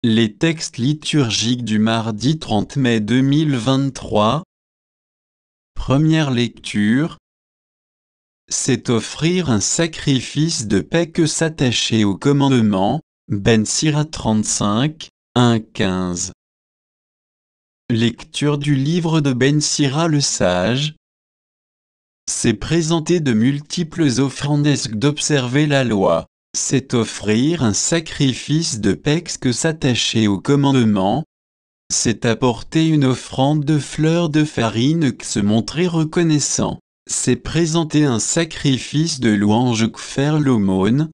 Les textes liturgiques du mardi 30 mai 2023. Première lecture. C'est offrir un sacrifice de paix que s'attacher au commandement, Ben Sira 35, 1-15. Lecture du livre de Ben Sira le sage. C'est présenter de multiples offrandes d'observer la loi. C'est offrir un sacrifice de paix que s'attacher au commandement. C'est apporter une offrande de fleurs de farine que se montrer reconnaissant. C'est présenter un sacrifice de louange que faire l'aumône.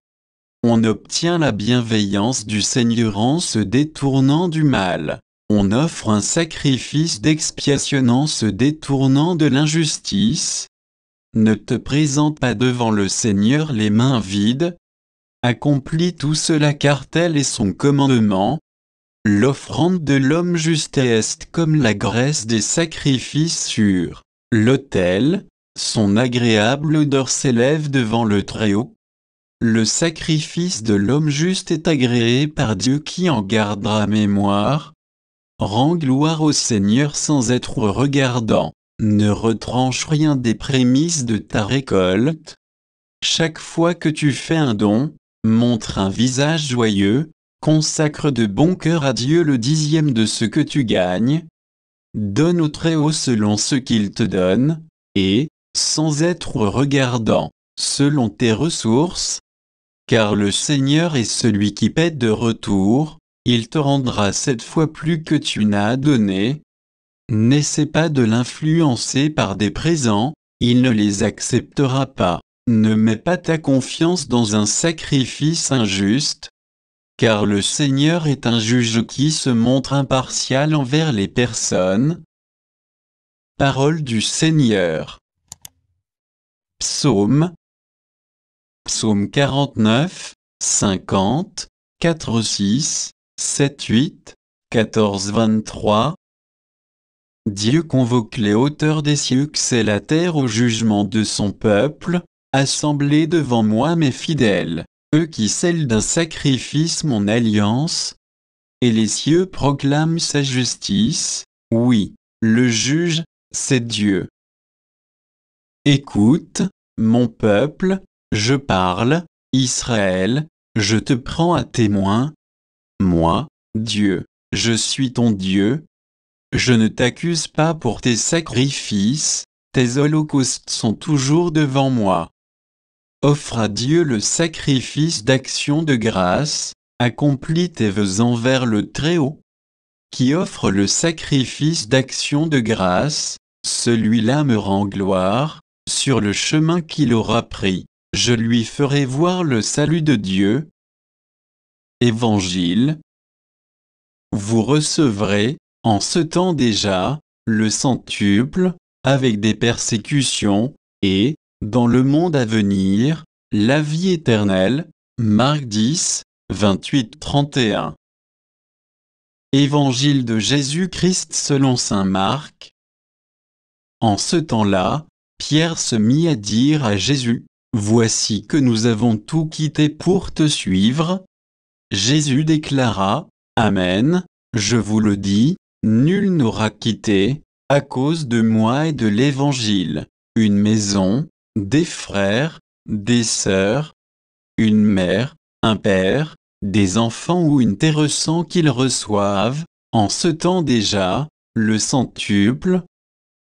On obtient la bienveillance du Seigneur en se détournant du mal. On offre un sacrifice d'expiation en se détournant de l'injustice. Ne te présente pas devant le Seigneur les mains vides. Accomplis tout cela car tel est son commandement. L'offrande de l'homme juste est comme la graisse des sacrifices sur l'autel, son agréable odeur s'élève devant le Très-Haut. Le sacrifice de l'homme juste est agréé par Dieu qui en gardera mémoire. Rends gloire au Seigneur sans être regardant. Ne retranche rien des prémices de ta récolte. Chaque fois que tu fais un don, montre un visage joyeux, consacre de bon cœur à Dieu le 10e de ce que tu gagnes. Donne au Très-Haut selon ce qu'il te donne, et, sans être regardant, selon tes ressources. Car le Seigneur est celui qui paie de retour, il te rendra 7 fois plus que tu n'as donné. N'essaie pas de l'influencer par des présents, il ne les acceptera pas. Ne mets pas ta confiance dans un sacrifice injuste, car le Seigneur est un juge qui se montre impartial envers les personnes. Parole du Seigneur. Psaume 49, 50, 4, 6, 7, 8, 14, 23. Dieu convoque les hauteurs des cieux que c'est la terre au jugement de son peuple. Assemblez devant moi mes fidèles, eux qui scellent d'un sacrifice mon alliance. Et les cieux proclament sa justice, oui, le juge, c'est Dieu. Écoute, mon peuple, je parle, Israël, je te prends à témoin. Moi, Dieu, je suis ton Dieu. Je ne t'accuse pas pour tes sacrifices, tes holocaustes sont toujours devant moi. Offre à Dieu le sacrifice d'action de grâce, accomplis tes vœux envers le Très-Haut. Qui offre le sacrifice d'action de grâce, celui-là me rend gloire, sur le chemin qu'il aura pris, je lui ferai voir le salut de Dieu. Évangile. Vous recevrez, en ce temps déjà, le centuple, avec des persécutions, et, dans le monde à venir, la vie éternelle. Marc 10, 28-31. Évangile de Jésus-Christ selon saint Marc. En ce temps-là, Pierre se mit à dire à Jésus, « Voici que nous avons tout quitté pour te suivre. » Jésus déclara, « Amen, je vous le dis, nul n'aura quitté, à cause de moi et de l'Évangile, une maison, des frères, des sœurs, une mère, un père, des enfants ou une terre sans qu'ils reçoivent, en ce temps déjà, le centuple,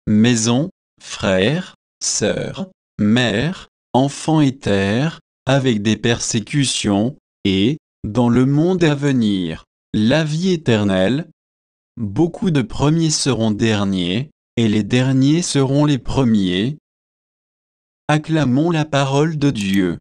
maison, frères, sœurs, mères, enfants et terre, avec des persécutions, et, dans le monde à venir, la vie éternelle. Beaucoup de premiers seront derniers, et les derniers seront les premiers. Acclamons la parole de Dieu.